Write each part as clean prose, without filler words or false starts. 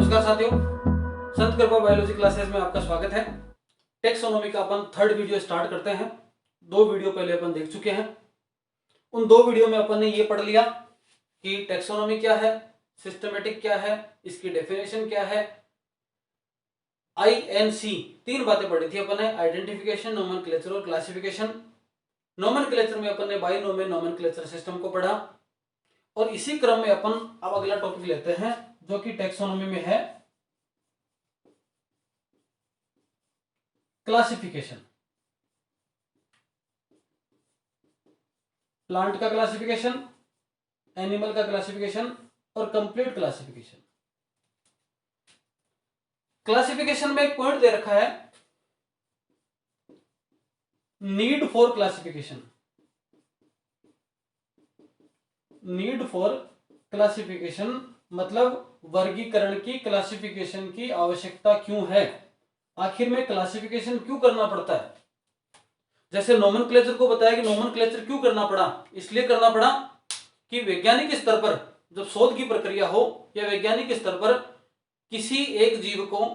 नमस्कार साथियों, संत कृपा बायोलॉजी क्लासेस में आपका स्वागत है। टेक्सोनोमी का अपन थर्ड वीडियो स्टार्ट करते हैं। 2 वीडियो पहले अपन देख चुके हैं। उन 2 वीडियो में अपन ने ये पढ़ लिया कि टेक्सोनोमी क्या है, सिस्टमेटिक क्या है, इसकी डेफिनेशन क्या है, INC 3 बातें पढ़ी थी अपन ने, आइडेंटिफिकेशन, नोमेनक्लेचर और क्लासिफिकेशन। नोमेनक्लेचर में अपन ने बाइनोमियल नोमेनक्लेचर सिस्टम को पढ़ा और इसी क्रम में अपन अब अगला टॉपिक लेते हैं जो कि टेक्सोनोमी में है क्लासिफिकेशन। प्लांट का क्लासिफिकेशन, एनिमल का क्लासिफिकेशन और कंप्लीट क्लासिफिकेशन। क्लासिफिकेशन में एक पॉइंट दे रखा है, need for classification. Need for classification मतलब वर्गीकरण की, क्लासिफिकेशन की आवश्यकता क्यों है, आखिर में क्लासिफिकेशन क्यों करना पड़ता है। जैसे नोमेनक्लेचर को बताया कि नोमेनक्लेचर क्यों करना पड़ा, इसलिए करना पड़ा कि वैज्ञानिक स्तर पर जब शोध की प्रक्रिया हो या वैज्ञानिक स्तर पर किसी एक जीव को,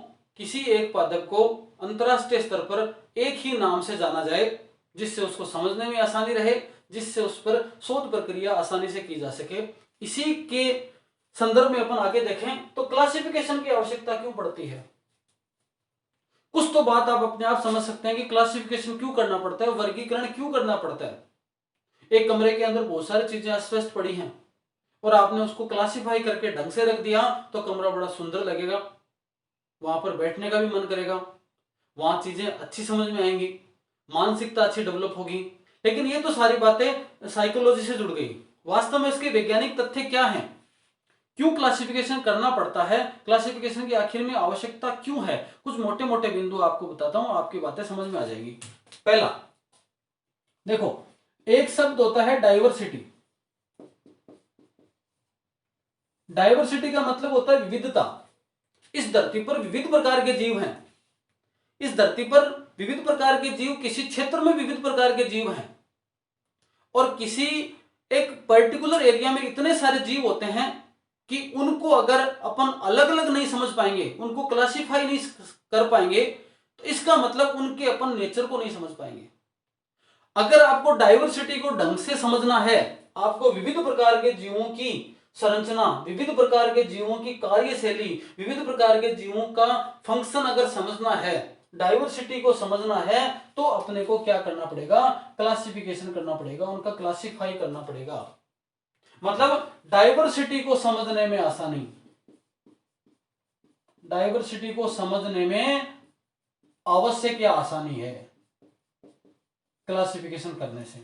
किसी एक पादप को अंतरराष्ट्रीय स्तर पर एक ही नाम से जाना जाए, जिससे उसको समझने में आसानी रहे, जिससे उस पर शोध प्रक्रिया आसानी से की जा सके। इसी के संदर्भ में अपन आगे देखें तो क्लासिफिकेशन की आवश्यकता क्यों पड़ती है। कुछ तो बात आप अपने आप समझ सकते हैं कि क्लासिफिकेशन क्यों करना पड़ता है, वर्गीकरण क्यों करना पड़ता है। एक कमरे के अंदर बहुत सारी चीजें अस्वस्थ पड़ी हैं और आपने उसको क्लासिफाई करके ढंग से रख दिया तो कमरा बड़ा सुंदर लगेगा, वहां पर बैठने का भी मन करेगा, वहां चीजें अच्छी समझ में आएंगी, मानसिकता अच्छी डेवलप होगी। लेकिन ये तो सारी बातें साइकोलॉजी से जुड़ गई। वास्तव में इसके वैज्ञानिक तथ्य क्या हैं, क्यों क्लासिफिकेशन करना पड़ता है, क्लासिफिकेशन की आखिर में आवश्यकता क्यों है, कुछ मोटे मोटे बिंदु आपको बताता हूं, आपकी बातें समझ में आ जाएगी। पहला देखो, एक शब्द होता है डाइवर्सिटी। डाइवर्सिटी का मतलब होता है विविधता। इस धरती पर विविध प्रकार के जीव हैं, इस धरती पर विविध प्रकार के जीव, किसी क्षेत्र में विविध प्रकार के जीव हैं और किसी एक पर्टिकुलर एरिया में इतने सारे जीव होते हैं कि उनको अगर अपन अलग अलग नहीं समझ पाएंगे, उनको क्लासिफाई नहीं कर पाएंगे, तो इसका मतलब उनके अपन नेचर को नहीं समझ पाएंगे। अगर आपको डाइवर्सिटी को ढंग से समझना है, आपको विविध प्रकार के जीवों की संरचना, विविध प्रकार के जीवों की कार्यशैली, विविध प्रकार के जीवों का फंक्शन अगर समझना है, डाइवर्सिटी को समझना है, तो अपने को क्या करना पड़ेगा, क्लासिफिकेशन करना पड़ेगा, उनका क्लासिफाई करना पड़ेगा। मतलब डाइवर्सिटी को समझने में आसानी, डाइवर्सिटी को समझने में आवश्यक या आसानी है क्लासिफिकेशन करने से।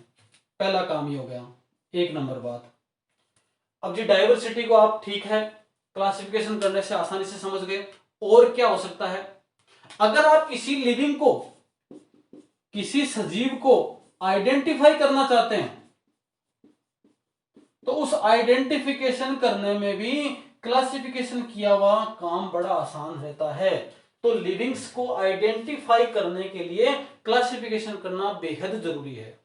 पहला काम ये हो गया, 1 नंबर बात। अब जी डाइवर्सिटी को आप ठीक है क्लासिफिकेशन करने से आसानी से समझ गए, और क्या हो सकता है, अगर आप किसी लिविंग को, किसी सजीव को आइडेंटिफाई करना चाहते हैं तो उस आइडेंटिफिकेशन करने में भी क्लासिफिकेशन किया हुआ काम बड़ा आसान रहता है। तो लिविंग्स को आइडेंटिफाई करने के लिए क्लासिफिकेशन करना बेहद जरूरी है।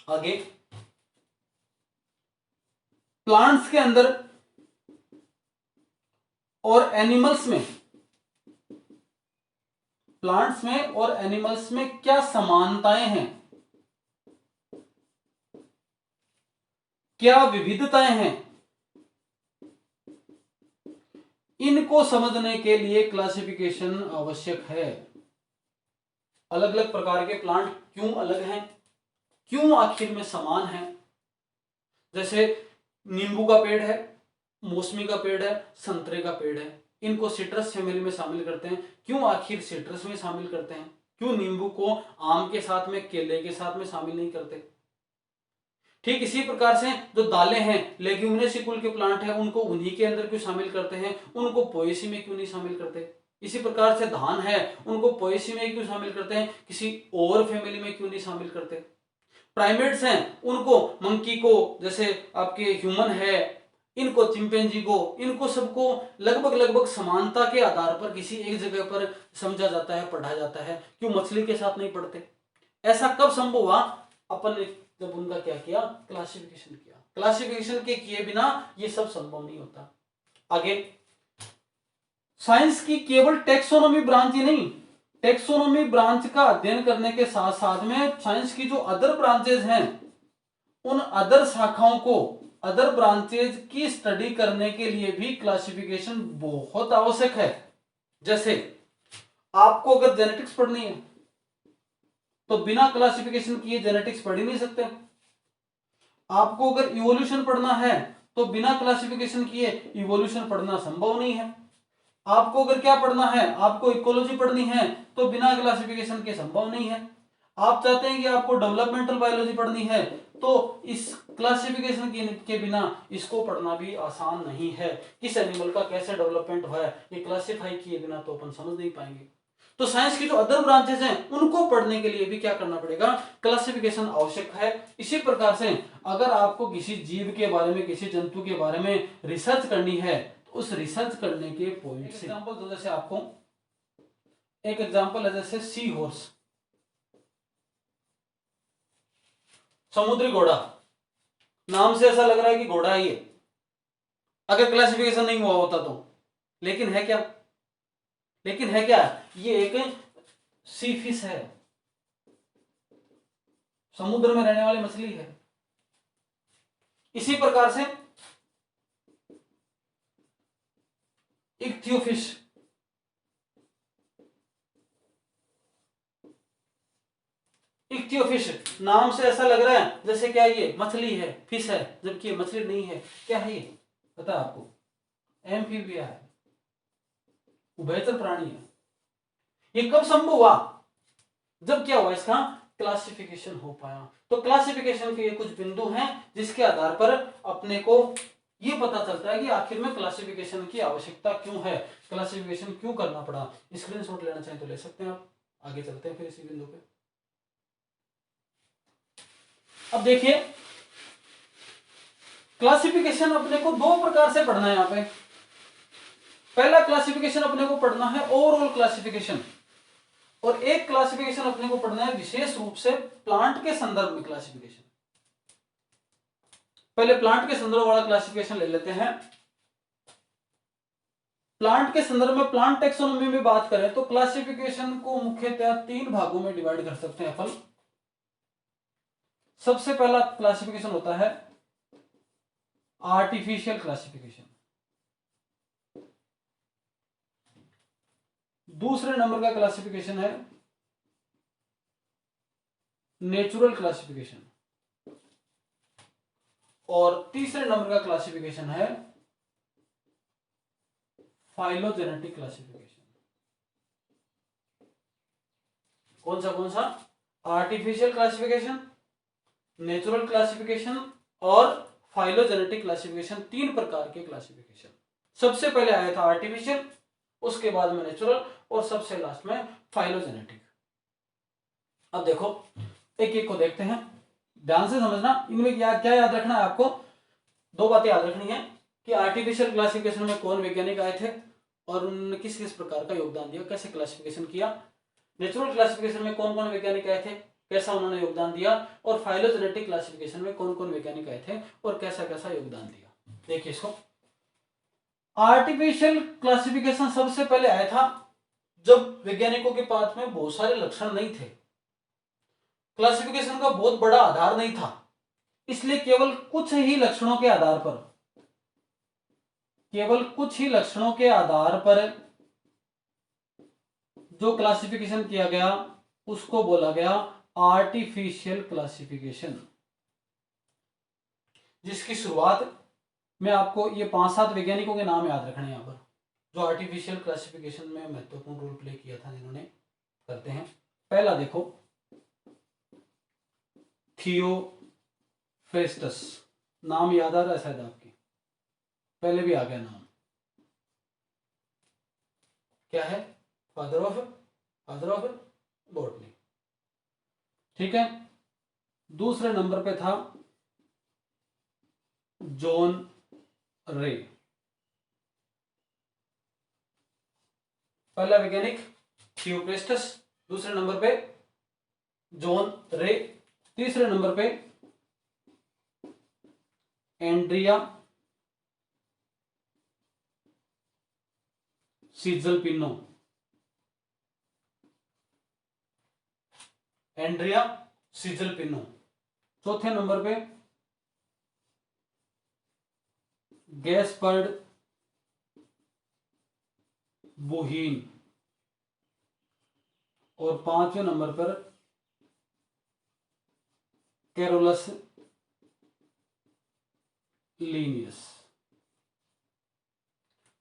आगे प्लांट्स के अंदर और एनिमल्स में, प्लांट्स में और एनिमल्स में क्या समानताएं हैं, क्या विविधताएं हैं, इनको समझने के लिए क्लासिफिकेशन आवश्यक है। अलग अलग प्रकार के प्लांट क्यों अलग हैं, क्यों आखिर में समान हैं। जैसे नींबू का पेड़ है, मौसमी का पेड़ है, संतरे का पेड़ है, इनको सिट्रस फैमिली में शामिल करते हैं। क्यों आखिर सिट्रस में शामिल करते हैं, क्यों नींबू को आम के साथ में, केले के साथ में शामिल नहीं करते। ठीक इसी प्रकार से जो दालें हैं, लेग्यूमिनेसी कुल के प्लांट हैं, उनको उन्हीं के अंदर क्यों शामिल करते हैं, उनको पोएसी में क्यों नहीं शामिल करते। इसी प्रकार से धान है, उनको पोएसी में क्यों शामिल करते हैं, किसी और फैमिली में क्यों नहीं शामिल करते। प्राइमेट्स हैं, उनको मंकी को, जैसे आपके ह्यूमन है, इनको चिंपैंजी को, इनको सबको लगभग लगभग समानता के आधार पर किसी एक जगह पर समझा जाता है, पढ़ा जाता है। क्यों मछली के साथ नहीं पढ़ते। ऐसा कब संभव हुआ, अपन ने जब उनका क्या किया, क्लासिफिकेशन किया। क्लासिफिकेशन के किए बिना ये सब संभव नहीं होता। आगे साइंस की केवल टेक्सोनोमी ब्रांच ही नहीं, टेक्सोनोमी ब्रांच का अध्ययन करने के साथ साथ में साइंस की जो अदर ब्रांचेज हैं, उन अदर शाखाओं को, अदर ब्रांचेज की स्टडी करने के लिए भी क्लासिफिकेशन बहुत आवश्यक है। जैसे आपको अगर जेनेटिक्स पढ़नी है तो बिना क्लासिफिकेशन किए जेनेटिक्स पढ़ ही नहीं सकते। आपको अगर इवोल्यूशन पढ़ना है तो बिना क्लासिफिकेशन किए इवोल्यूशन पढ़ना संभव नहीं है। आपको अगर क्या पढ़ना है, आपको इकोलॉजी पढ़नी है तो बिना क्लासिफिकेशन के संभव नहीं है। आप चाहते हैं कि आपको डेवलपमेंटल बायोलॉजी पढ़नी है तो इस क्लासिफिकेशन के बिना इसको पढ़ना भी आसान नहीं है। किस एनिमल का कैसे डेवलपमेंट हुआ है, ये क्लासिफाई किए बिना तो अपन समझ नहीं पाएंगे। तो साइंस की जो अदर ब्रांचेस हैं उनको पढ़ने के लिए भी क्या करना पड़ेगा, क्लासिफिकेशन आवश्यक है। इसी प्रकार से अगर आपको किसी जीव के बारे में, किसी जंतु के बारे में रिसर्च करनी है, तो उस रिसर्च करने के पॉइंट से एग्जांपल दो। जैसे आपको एक एग्जांपल है, जैसे सी हॉर्स, समुद्री घोड़ा। नाम से ऐसा लग रहा है कि घोड़ा ही है, अगर क्लासिफिकेशन नहीं हुआ होता तो। लेकिन है क्या, लेकिन है क्या, ये एक सी फिश है, समुद्र में रहने वाली मछली है। इसी प्रकार से इक्थियोफिश, इक्थियोफिश नाम से ऐसा लग रहा है जैसे क्या ये मछली है, फिश है, जबकि ये मछली नहीं है। क्या है ये, पता है आपको? एम्फीबिया है, उभयचर प्राणी है। ये कब संभव हुआ, जब क्या हुआ, इसका क्लासिफिकेशन हो पाया। तो क्लासिफिकेशन के ये कुछ बिंदु हैं जिसके आधार पर अपने को ये पता चलता है कि आखिर में क्लासिफिकेशन की आवश्यकता क्यों है, क्लासिफिकेशन क्यों करना पड़ा। स्क्रीनशॉट लेना चाहें तो ले सकते हैं आप। आगे चलते हैं फिर इसी बिंदु पे। अब देखिए, क्लासिफिकेशन अपने को दो प्रकार से पढ़ना है यहां पे। पहला क्लासिफिकेशन अपने को पढ़ना है ओवरऑल क्लासिफिकेशन, और एक क्लासिफिकेशन अपने को पढ़ना है विशेष रूप से प्लांट के संदर्भ में क्लासिफिकेशन। पहले प्लांट के संदर्भ वाला क्लासिफिकेशन ले लेते हैं। प्लांट के संदर्भ में, प्लांट टेक्सोनोमी में बात करें तो क्लासिफिकेशन को मुख्यतः तीन भागों में डिवाइड कर सकते हैं अपन। सबसे पहला क्लासिफिकेशन होता है आर्टिफिशियल क्लासिफिकेशन। दूसरे नंबर का क्लासिफिकेशन है नेचुरल क्लासिफिकेशन, और तीसरे नंबर का क्लासिफिकेशन है फाइलोजेनेटिक क्लासिफिकेशन। कौन सा? आर्टिफिशियल क्लासिफिकेशन, नेचुरल क्लासिफिकेशन और फाइलोजेनेटिक क्लासिफिकेशन। तीन प्रकार के क्लासिफिकेशन। सबसे पहले आया था आर्टिफिशियल, उसके बाद में नेचुरल, और सबसे लास्ट में फाइलोजेनेटिक। अब देखो, एक एक को देखते हैं, ध्यान से समझना। इनमें क्या याद रखना है आपको? दो बातें याद रखनी है कि आर्टिफिशियल क्लासिफिकेशन में कौन वैज्ञानिक आए थे और उन्होंने किस किस प्रकार का योगदान दिया, कैसे क्लासिफिकेशन किया। नेचुरल क्लासिफिकेशन में कौन कौन वैज्ञानिक आए थे, कैसा उन्होंने योगदान दिया। और फाइलोजेनेटिक क्लासिफिकेशन में कौन कौन वैज्ञानिक आए थे और कैसा कैसा योगदान दिया। देखिए इसको, आर्टिफिशियल क्लासिफिकेशन सबसे पहले आया था जब वैज्ञानिकों के पास में बहुत सारे लक्षण नहीं थे, क्लासिफिकेशन का बहुत बड़ा आधार नहीं था, इसलिए केवल कुछ ही लक्षणों के आधार पर, केवल कुछ ही लक्षणों के आधार पर जो क्लासिफिकेशन किया गया उसको बोला गया आर्टिफिशियल क्लासिफिकेशन, जिसकी शुरुआत में आपको ये 5-7 वैज्ञानिकों के नाम याद रखने यहां पर, जो आर्टिफिशियल क्लासिफिकेशन में महत्वपूर्ण रोल प्ले किया था, जिन्होंने करते हैं। पहला देखो, थियोफ्रेस्टस। नाम याद आ रहा है शायद आपके, पहले भी आ गया नाम। क्या है? Father of botany. ठीक है। दूसरे नंबर पे था जॉन रे। पहला वैज्ञानिक थियोफ्रेस्टस, दूसरे नंबर पे जॉन रे, तीसरे नंबर पे एंड्रिया सीजल पिनो, एंड्रिया सीजल पिनो। चौथे नंबर पे गैस्पर्ड बुहीन, और पांचवें नंबर पर कैरोलस लीनियस।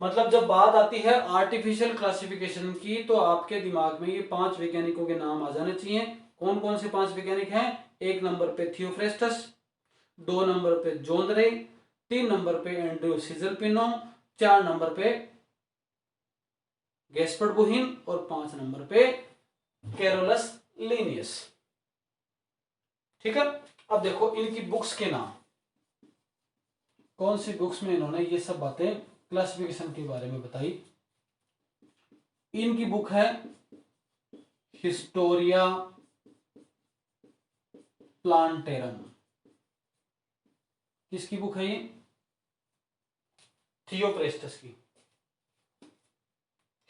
मतलब जब बात आती है आर्टिफिशियल क्लासिफिकेशन की तो आपके दिमाग में ये 5 वैज्ञानिकों के नाम आ जाने चाहिए। कौन कौन से 5 वैज्ञानिक हैं? 1 नंबर पे थियोफ्रेस्टस, 2 नंबर पे जॉन रे, 3 नंबर पे एंड्रयू सीजल पिनो, 4 नंबर पे गैस्पर्ड बुहीन और 5 नंबर पे कैरोलस लीनियस। ठीक है, अब देखो इनकी बुक्स के नाम, कौन सी बुक्स में इन्होंने ये सब बातें क्लासिफिकेशन के बारे में बताई। इनकी बुक है हिस्टोरिया प्लांटेरम। किसकी बुक है ये? थियोप्रेस्टस की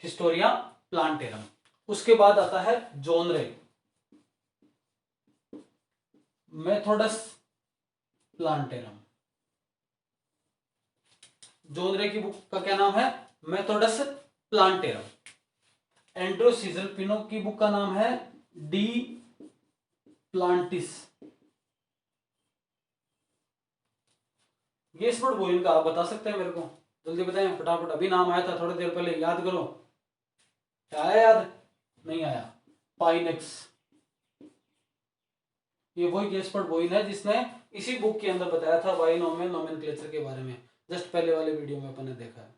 हिस्टोरिया प्लांटेरम। उसके बाद आता है जॉन रे, मेथोडस प्लांटेरम। जॉन रे की बुक का क्या नाम है? मेथोडस प्लांटेरम। एंड्रयू सीजल पिनो की बुक का नाम है डी प्लांटिस। गैस्पर्ड बुहीन का आप बता सकते हैं मेरे को? जल्दी बताएं फटाफट, अभी नाम आया था थोड़ी देर पहले, याद करो। क्या आया? याद नहीं आया? पाइनेक्स। ये वही गैस्पर्ड बुहीन है जिसने इसी बुक के अंदर बताया था बाइनोमियल नोमेनक्लेचर के बारे में, जस्ट पहले वाले वीडियो में अपन ने देखा है।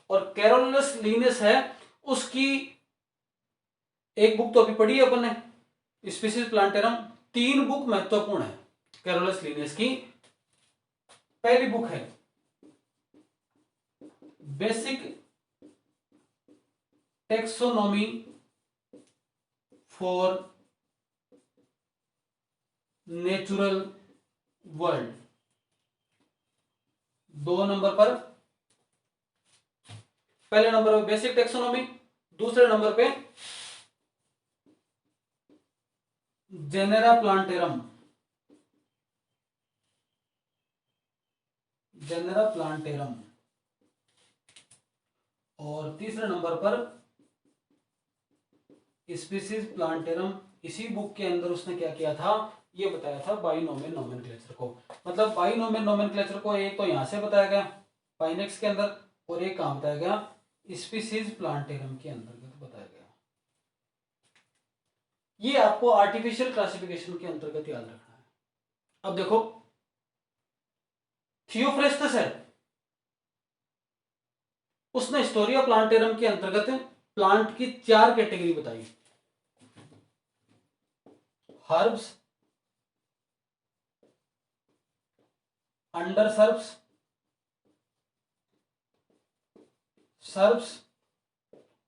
और कैरोलस लीनियस है, उसकी एक बुक तो अभी पढ़ी है अपन ने, स्पीसीज प्लांटेरम। 3 बुक महत्वपूर्ण है कैरोलस लीनियस की। पहली बुक है basic taxonomy for natural world. 2 number पर, पहले नंबर पे बेसिक टेक्सोनॉमी, दूसरे नंबर पे जेनेरा प्लांटेरम, जेनेरा प्लांटेरम, और तीसरे नंबर पर स्पीसीज प्लांटेरम। इसी बुक के अंदर उसने क्या किया था, ये बताया था बाइनोमियल नोमेनक्लेचर को। मतलब बाइनोमियल नोमेनक्लेचर को एक तो यहां से बताया गया पाइनेक्स के अंदर, और एक कहां बताया गया? स्पीसीज प्लांटेरम के अंतर्गत बताया गया। ये आपको आर्टिफिशियल क्लासिफिकेशन के अंतर्गत याद रखना है। अब देखो थियोफ्रेस्टस है, उसने हिस्टोरिया प्लांटेरम के अंतर्गत प्लांट की 4 कैटेगरी बताई। हर्ब्स, अंडर सर्ब्स, सर्ब्स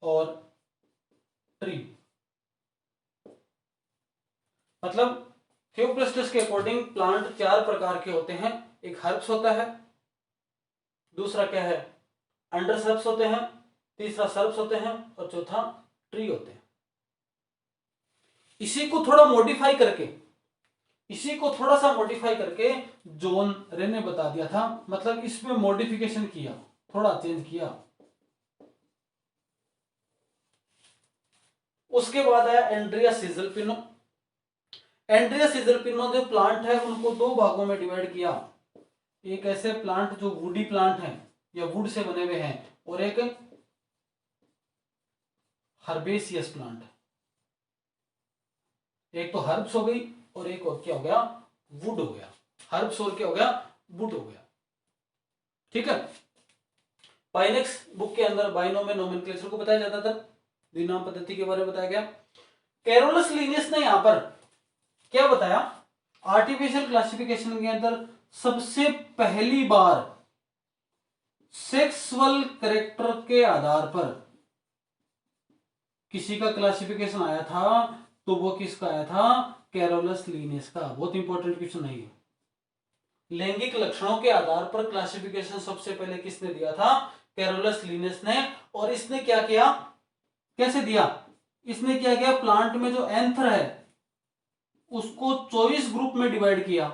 और ट्री। मतलब थियोफ्रेस्टस के अकॉर्डिंग प्लांट 4 प्रकार के होते हैं। एक हर्ब्स होता है, दूसरा क्या है? अंडर सर्ब्स होते हैं, तीसरा सर्ब्स होते हैं, और चौथा ट्री होते हैं। इसी को थोड़ा मॉडिफाई करके, इसी को थोड़ा सा मॉडिफाई करके जॉन रे ने बता दिया था। मतलब इसमें मॉडिफिकेशन किया, थोड़ा चेंज किया। उसके बाद आया एंड्रिया सीजल पिनो। एंड्रिया सीजल पिनो जो प्लांट है उनको 2 भागों में डिवाइड किया। एक ऐसे प्लांट जो वुडी प्लांट हैं या वुड से बने हुए हैं, और एक हर्बेसियस प्लांट। एक तो हर्ब्स हो गई और एक और क्या हो गया? वुड हो गया। हर्ब्स और क्या हो गया? वुड हो गया। ठीक है, पाइनेक्स बुक के अंदर बाइनोमियल नोमेनक्लेचर को बताया जाता था, द्विनाम पद्धति के बारे में बताया गया। कैरोलस लीनियस ने यहां पर क्या बताया? आर्टिफिशियल क्लासिफिकेशन के अंदर सबसे पहली बार सेक्सुअल कैरेक्टर के आधार पर किसी का क्लासिफिकेशन आया था, तो वो किसका आया था? कैरोलस लीनियस का। बहुत इंपॉर्टेंट क्वेश्चन है ये। लैंगिक लक्षणों के आधार पर क्लासिफिकेशन सबसे पहले किसने दिया था? कैरोलस लिनस ने। और इसने क्या किया, कैसे दिया, इसने क्या किया, प्लांट में जो एंथर है उसको 24 ग्रुप में डिवाइड किया,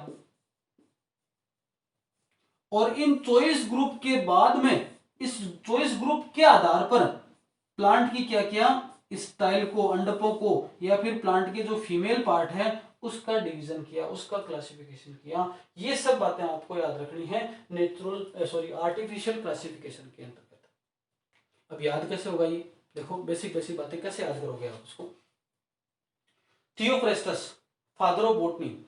और इन 24 ग्रुप के बाद में इस 24 ग्रुप के आधार पर प्लांट की क्या किया, स्टाइल को, अंडकों को, या फिर प्लांट के जो फीमेल पार्ट है उसका डिवीजन किया, उसका क्लासिफिकेशन किया। ये सब बातें आपको याद रखनी है आर्टिफिशियल क्लासिफिकेशन के अंतर्गत। अब याद कैसे होगा ये, देखो बेसिक बेसिक बातें कैसे याद करोगे आप उसको। थियोफ्रेस्टस, फादर ऑफ बोटनी,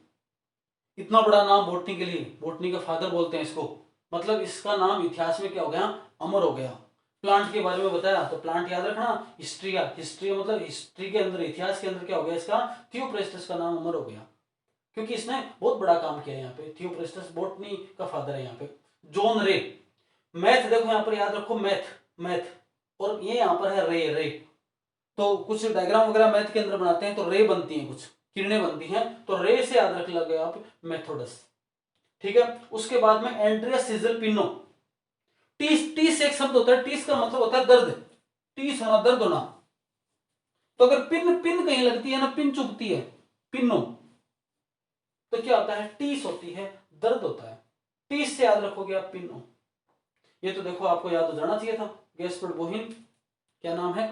इतना बड़ा नाम बोटनी के लिए, बोटनी का फादर बोलते हैं इसको, मतलब इसका नाम इतिहास में क्या हो गया, अमर हो गया। प्लांट के बारे में बताया तो प्लांट याद रखना, हिस्ट्री मतलब हिस्ट्री के अंदर, इतिहास के अंदर क्या हो गया इसका, थियोप्रेस्टस का नाम अमर हो गया, क्योंकि इसने बहुत बड़ा काम किया यहाँ पे। थियोप्रेस्टस बोटनी का फादर है यहाँ पे। जॉन रे, मैथ देखो यहाँ पर याद रखो, मैथ, और ये यहाँ पर है रे। तो कुछ डायग्राम वगैरह मैथ के अंदर बनाते हैं तो रे बनती हैं, कुछ किरणें बनती हैं, तो रे से याद रख लगे आप मेथोडस। ठीक है, उसके बाद में एंड्रिया सीजल पिनो। टीस, टीस एक शब्द होता है, टीस का मतलब होता है दर्द, टीस होना, दर्द होना। तो अगर पिन पिन कहीं लगती है ना, पिन चुभती है, पिनो, तो क्या होता है, टीस होती है, दर्द होता है। टीस से याद रखोगे आप पिनो। ये तो देखो आपको याद हो जाना चाहिए था। गैस्पर्ड बोहिन, क्या नाम है,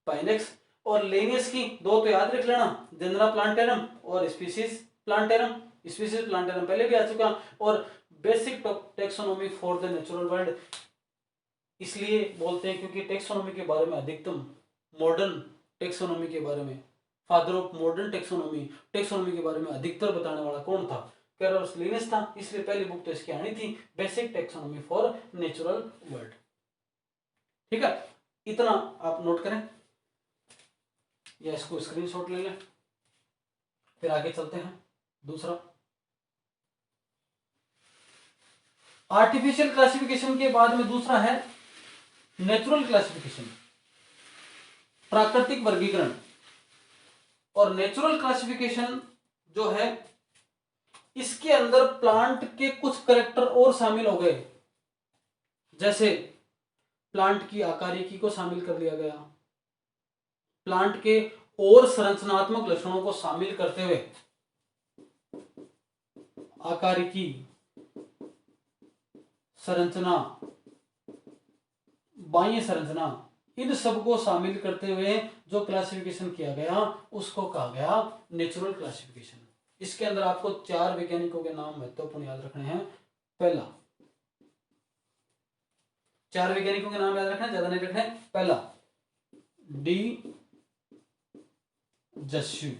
पाइनेक्स। और लेनियस की दो तो याद रख लेना, जेनरा प्लांटेरम और स्पीसीज प्लांटेरम। स्पीसीज प्लांटेरम पहले भी आ चुका। और basic taxonomy for the natural world इसलिए बोलते हैं क्योंकि टेक्सोनोमी के बारे में अधिकतम, मॉडर्न टेक्सोनोमी के बारे में, फादर ऑफ मॉडर्न टेक्सोनोमी के बारे में अधिकतर बताने वाला कौन था, कैरोलस लिनस था। इसलिए पहली बुक तो इसकी आनी थी, basic taxonomy for natural world. ठीक है, इतना आप नोट करें या इसको स्क्रीनशॉट ले लें, फिर आगे चलते हैं। दूसरा, आर्टिफिशियल क्लासिफिकेशन के बाद में दूसरा है नेचुरल क्लासिफिकेशन, प्राकृतिक वर्गीकरण। और नेचुरल क्लासिफिकेशन जो है, इसके अंदर प्लांट के कुछ करेक्टर और शामिल हो गए, जैसे प्लांट की आकारिकी को शामिल कर लिया गया, प्लांट के और संरचनात्मक लक्षणों को शामिल करते हुए आकारिकी, संरचना, बाह्य संरचना, इन सबको शामिल करते हुए जो क्लासिफिकेशन किया गया उसको कहा गया नेचुरल क्लासिफिकेशन। इसके अंदर आपको 4 वैज्ञानिकों के नाम महत्वपूर्ण याद रखने हैं। पहला, 4 वैज्ञानिकों के नाम याद रखना, ज्यादा नहीं रखने। पहला, डी जस्यू,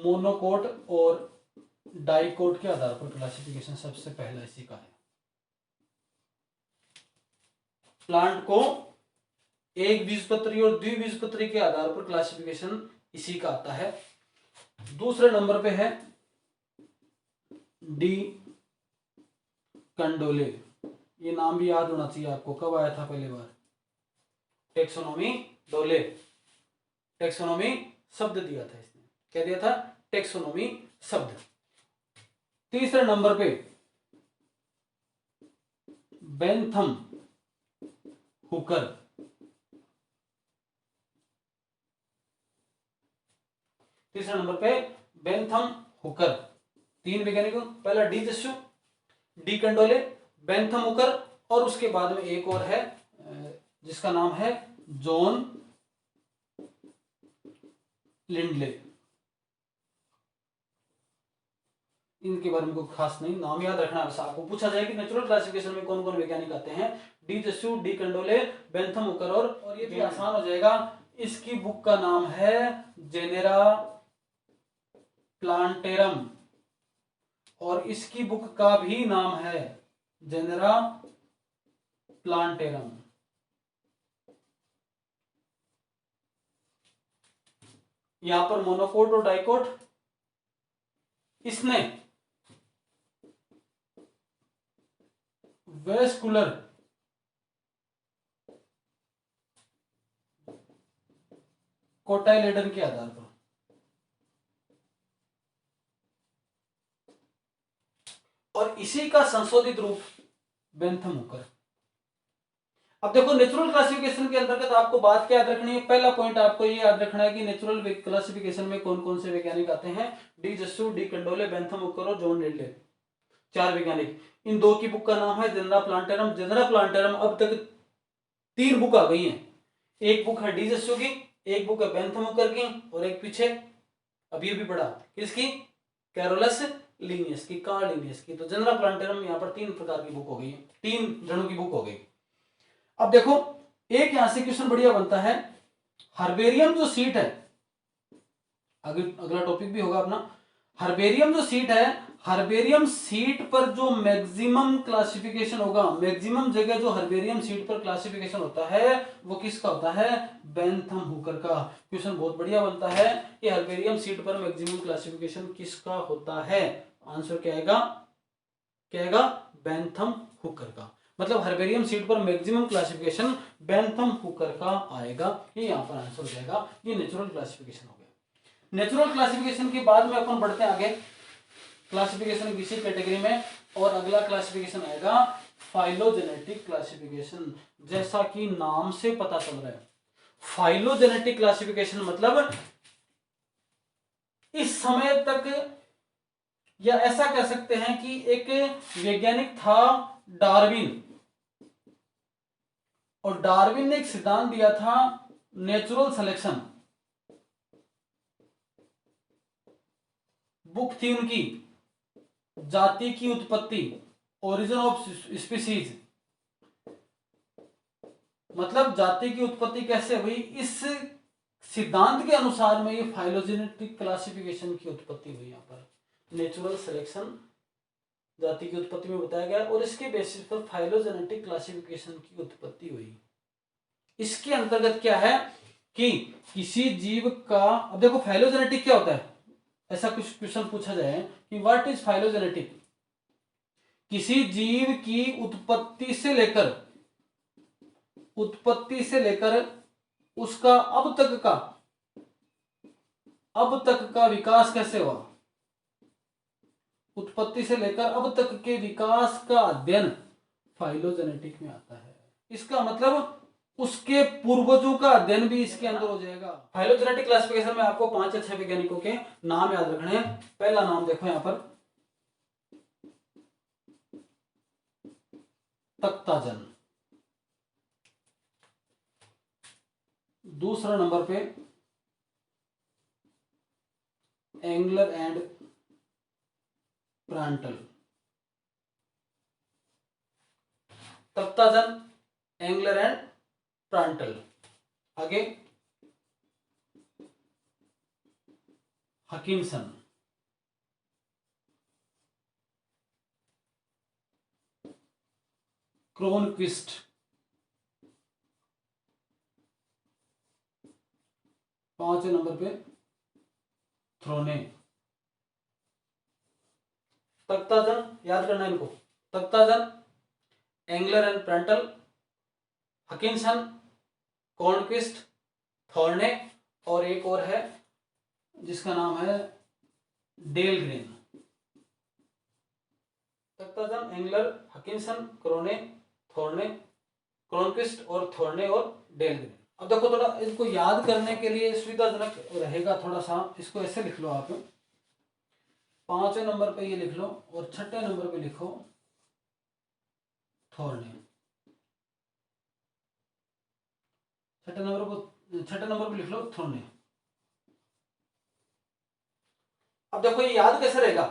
मोनोकोट और डाइकोट के आधार पर क्लासिफिकेशन सबसे पहला इसी का है। प्लांट को एक बीजपत्री और द्विबीजपत्री के आधार पर क्लासिफिकेशन इसी का आता है। दूसरे नंबर पे है डी कंडोले। ये नाम भी याद होना चाहिए आपको, कब आया था पहली बार, टेक्सोनोमी डोले, टेक्सोनोमी शब्द दिया था इसने, क्या दिया था, टेक्सोनोमी शब्द। तीसरे नंबर पे बेंथम हुकर, तीसरे नंबर पे बेंथम हुकर। 3 वैज्ञानिकों, पहला de Jussieu, de Candolle, Bentham Hooker, और उसके बाद में एक और है जिसका नाम है जॉन लिंडले। इनके बारे में कोई खास नहीं, नाम याद रखना है। आपको पूछा जाए कि नेचुरल क्लासिफिकेशन में कौन कौन वैज्ञानिक आते हैं, de Jussieu, de Candolle, Bentham Hooker, और ये भी आसान हो जाएगा। इसकी बुक का नाम है जेनेरा प्लांटेरम, और इसकी बुक का भी नाम है जेनेरा प्लांटेरम। यहां पर मोनोकोट और डाइकोट इसने वेस्कुलर कोटाइलेडन के आधार पर, और इसी का संशोधित रूप बेंथम हुकर। अब देखो नेचुरल क्लासिफिकेशन के अंतर्गत आपको बात क्या याद रखनी है, पहला पॉइंट आपको ये याद रखना है कि नेचुरल क्लासिफिकेशन में कौन कौन से वैज्ञानिक आते हैं, D Jassu, D Candolle, Bentham Hooker और जॉन रिडले, 4 वैज्ञानिक। इन 2 की बुक का नाम है जेनरा प्लांटेरम। जेनरा प्लांटेरम अब तक 3 बुक आ गई हैं, एक बुक है डी जस्सू की, एक बुक है बेंथम हुकर की, और एक पीछे अभी भी पढ़ा किसकी, कैरोलस लीनियस की, कार्ल लीनियस की। तो जेनरा प्लांटेरम यहाँ पर 3 प्रकार की बुक हो गई, 3 जनों की बुक हो गई। अब देखो एक यहां से क्वेश्चन बढ़िया बनता है, हर्बेरियम जो सीट है, अगला टॉपिक भी होगा अपना, हर्बेरियम जो सीट है, हर्बेरियम सीट पर जो मैक्सिमम क्लासिफिकेशन होगा, मैक्सिमम जगह जो हर्बेरियम सीट पर क्लासिफिकेशन होता है वो किसका होता है, बेंथम हुकर का। क्वेश्चन बहुत बढ़िया बनता है कि हर्बेरियम सीट पर मैक्सिमम क्लासिफिकेशन किसका होता है, आंसर क्या आएगा, क्या आएगा, बेंथम हुकर का। मतलब हर्बेरियम सीट पर मैक्सिमम क्लासिफिकेशन बेंथम हुकर का आएगा, ये यहां पर आंसर हो जाएगा। ये नेचुरल क्लासिफिकेशन हो गया। नेचुरल क्लासिफिकेशन के बाद में अपन बढ़ते हैं आगे क्लासिफिकेशन किसी कैटेगरी में, और अगला क्लासिफिकेशन आएगा फाइलोजेनेटिक क्लासिफिकेशन। जैसा कि नाम से पता चल रहा है, फाइलोजेनेटिक क्लासिफिकेशन मतलब इस समय तक, या ऐसा कह सकते हैं कि एक वैज्ञानिक था डार्विन, और डार्विन ने एक सिद्धांत दिया था नेचुरल सिलेक्शन। बुक थी उनकी जाति की उत्पत्ति, ओरिजिन ऑफ स्पीसीज, मतलब जाति की उत्पत्ति कैसे हुई, इस सिद्धांत के अनुसार में ये फाइलोजेनेटिक क्लासिफिकेशन की उत्पत्ति हुई। यहां पर नेचुरल सिलेक्शन जाति की उत्पत्ति में बताया गया, और इसके बेसिस पर फाइलोजेनेटिक क्लासिफिकेशन की उत्पत्ति हुई। इसके अंतर्गत क्या है कि किसी जीव का, अब देखो फाइलोजेनेटिक क्या होता है, ऐसा कुछ क्वेश्चन पूछा जाए कि व्हाट इज फाइलोजेनेटिक, किसी जीव की उत्पत्ति से लेकर उसका अब तक का विकास कैसे हुआ, उत्पत्ति से लेकर अब तक के विकास का अध्ययन फाइलोजेनेटिक में आता है। इसका मतलब उसके पूर्वजों का अध्ययन भी इसके अंदर हो जाएगा। फाइलोजेनेटिक क्लासिफिकेशन में आपको 5 या 6 वैज्ञानिकों के नाम याद रखने हैं। पहला नाम देखो यहां पर, तख्ताजन। दूसरा नंबर पे Engler and Prantl. Takhtajan, Engler and Prantl. आगे हकिंसन, क्रोनक्विस्ट, पांचवें नंबर पे थ्रोने। तख्ताजन याद करना इनको, तख्ताजन, एंगलर एंड प्रांटल, हकिंसन, कॉर्नक्विस्ट, थॉर्ने, और एक और है जिसका नाम है डेलग्रेन। तख्ताजन, एंगलर, हकिंसन, क्रोने, थॉर्ने, क्रोनक्विस्ट और थॉर्ने और डेलग्रेन। अब देखो थोड़ा इसको याद करने के लिए सुविधाजनक रहेगा, थोड़ा सा इसको ऐसे लिख लो आप, 5वें नंबर पे ये लिख लो और 6ठे नंबर पे लिखो थॉर्ने। 6ठे नंबर पे लिख लो थॉर्ने। अब देखो ये याद कैसे रहेगा,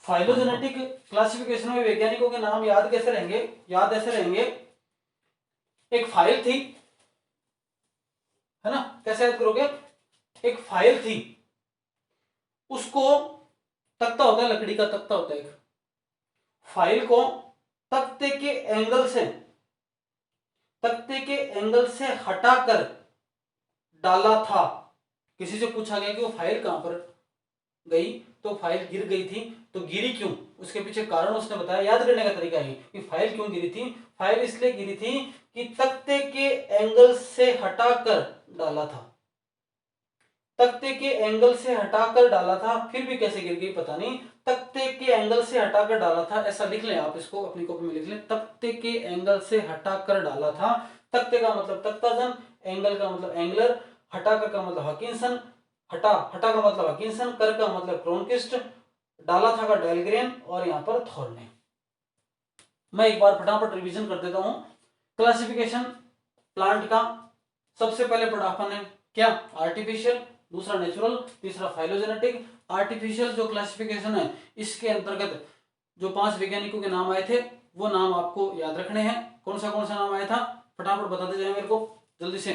फाइलोजेनेटिक क्लासिफिकेशन में वैज्ञानिकों के नाम याद कैसे रहेंगे, याद ऐसे रहेंगे, एक फाइल थी, है ना, कैसे याद करोगे, एक फाइल थी, उसको तख्ता होता है, लकड़ी का तख्ता होता है एक, फाइल को तख्ते के एंगल से हटाकर डाला था। किसी से पूछा गया कि वो फाइल कहां पर गई, तो फाइल गिर गई थी, तो गिरी क्यों, उसके पीछे कारण उसने बताया। याद करने का तरीका है कि फाइल क्यों गिरी थी, फाइल इसलिए गिरी थी कि तख्ते के एंगल से हटाकर डाला था। तख्ते के एंगल से हटाकर डाला था, फिर भी कैसे गिर गई पता नहीं, तख्ते के एंगल से हटाकर डाला था, ऐसा लिख लें आप, इसको अपनी कॉपी में लिख लें, तख्ते के एंगल से हटाकर डाला था। तख्ते का मतलब तख्ताजन, एंगल का मतलब एंगलर, हटाकर का मतलब हकिंसन, हटा का मतलब हकिंसन, कर का मतलब क्रोनकिस्ट, डाला था का डेलग्रेन, और यहाँ पर थॉर्ने। मैं एक बार फटाफट रिवीजन कर देता हूं। क्लासिफिकेशन प्लांट का सबसे पहले पढ़ा अपन ने क्या, आर्टिफिशियल, दूसरा नेचुरल, तीसरा फाइलोजेनेटिक। आर्टिफिशियल जो क्लासिफिकेशन है, इसके अंतर्गत जो 5 वैज्ञानिकों के नाम आए थे वो नाम आपको याद रखने हैं। कौन सा नाम आया था, फटाफट बताते जाए मेरे को जल्दी से,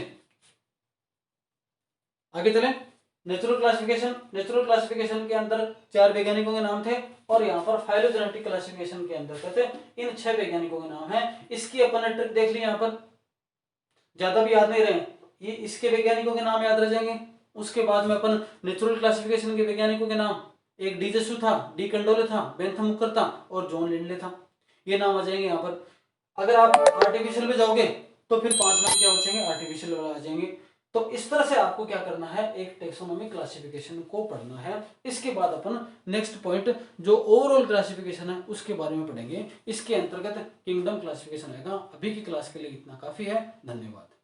आगे चले। नेचुरल क्लासिफिकेशन के अंदर 4 वैज्ञानिकों के नाम थे, और यहाँ पर फाइलोजेनेटिक क्लासिफिकेशन के अंतर्गत इन 6 वैज्ञानिकों के नाम हैं। इसकी अपन ने ट्रिक देख ली, यहाँ पर ज्यादा भी याद नहीं रहे, ये इसके वैज्ञानिकों के नाम याद रह जाएंगे। उसके बाद में अपन नेचुरल क्लासिफिकेशन के वैज्ञानिकों के नाम, एक डी जेसु था, डी कंडोले था, बेंथम मुकर था, और जॉन लिंडले था, ये नाम आ जाएंगे यहाँ पर। अगर आप आर्टिफिशियल में जाओगे तो फिर 5 नाम क्या बचेंगे, आर्टिफिशियल वाला आ जाएंगे। तो इस तरह से आपको क्या करना है, एक टेक्सोनॉमी क्लासिफिकेशन को पढ़ना है। इसके बाद अपन नेक्स्ट पॉइंट जो ओवरऑल क्लासिफिकेशन है उसके बारे में पढ़ेंगे। इसके अंतर्गत किंगडम क्लासिफिकेशन आएगा। अभी की क्लास के लिए इतना काफी है, धन्यवाद।